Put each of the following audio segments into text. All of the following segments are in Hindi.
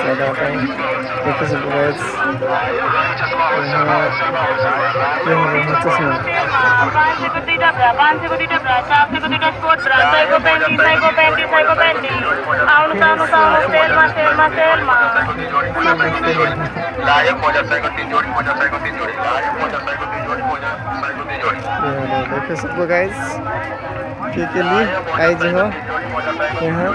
ज़्यादा आता है। देखो सब गाइस, चश्मा देखो सबको गाइस के लिए आई जो हो यहाँ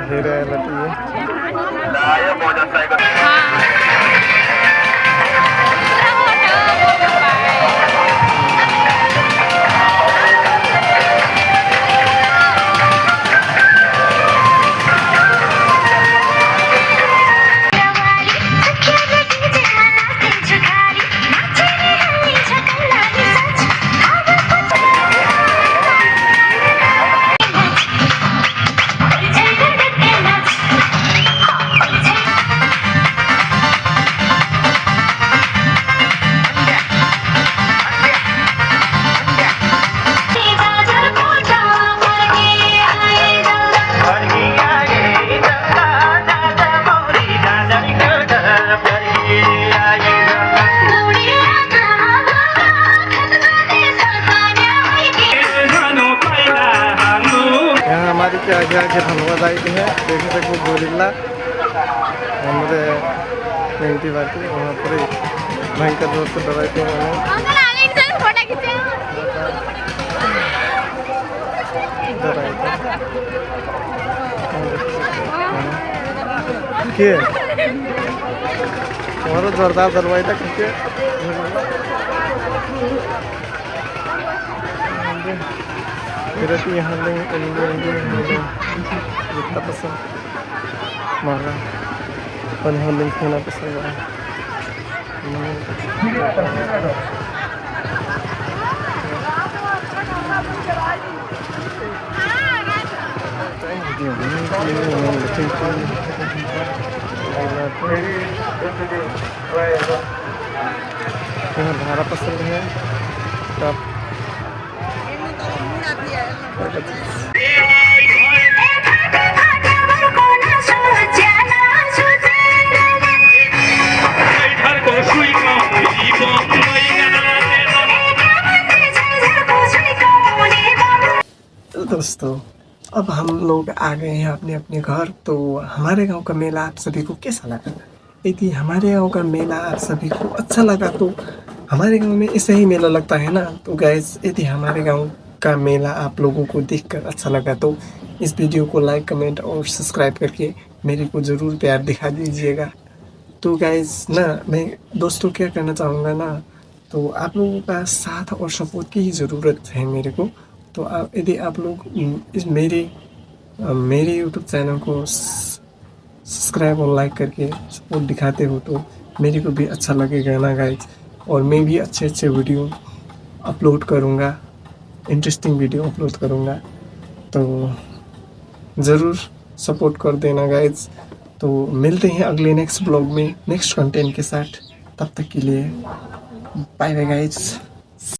हीरा लगी है। आगे आगे धन्यवाद आई है देखे देखो गोरिल्ला हमारे नेगेटिव आती है वहाँ पर भयंकर जोर से डराते हैं हमारा जोरदार दरवाई था क्योंकि फिर यहाँ जितना पसंद मारा पर यहाँ लिंक होना पसंद है। यहाँ धारा पसंद है तब दोस्तों अब हम लोग आ गए हैं अपने अपने घर। तो हमारे गांव का मेला आप सभी को कैसा लगा? यदि हमारे गांव का मेला आप सभी को अच्छा लगा तो हमारे गांव में ऐसा ही मेला लगता है ना। तो गाइस यदि हमारे गांव का मेला आप लोगों को देखकर अच्छा लगा तो इस वीडियो को लाइक कमेंट और सब्सक्राइब करके मेरे को ज़रूर प्यार दिखा दीजिएगा। तो गाइस ना मैं दोस्तों क्या कहना चाहूँगा ना, तो आप लोगों का साथ और सपोर्ट की ही ज़रूरत है मेरे को। तो यदि आप लोग इस मेरे यूट्यूब चैनल को सब्सक्राइब और लाइक करके सपोर्ट दिखाते हो तो मेरे को भी अच्छा लगेगा ना गाइस। और मैं भी अच्छे अच्छे वीडियो अपलोड करूँगा, इंटरेस्टिंग वीडियो अपलोड करूँगा, तो ज़रूर सपोर्ट कर देना गाइस। तो मिलते हैं अगले नेक्स्ट ब्लॉग में नेक्स्ट कंटेंट के साथ। तब तक के लिए बाय बाय गाइस।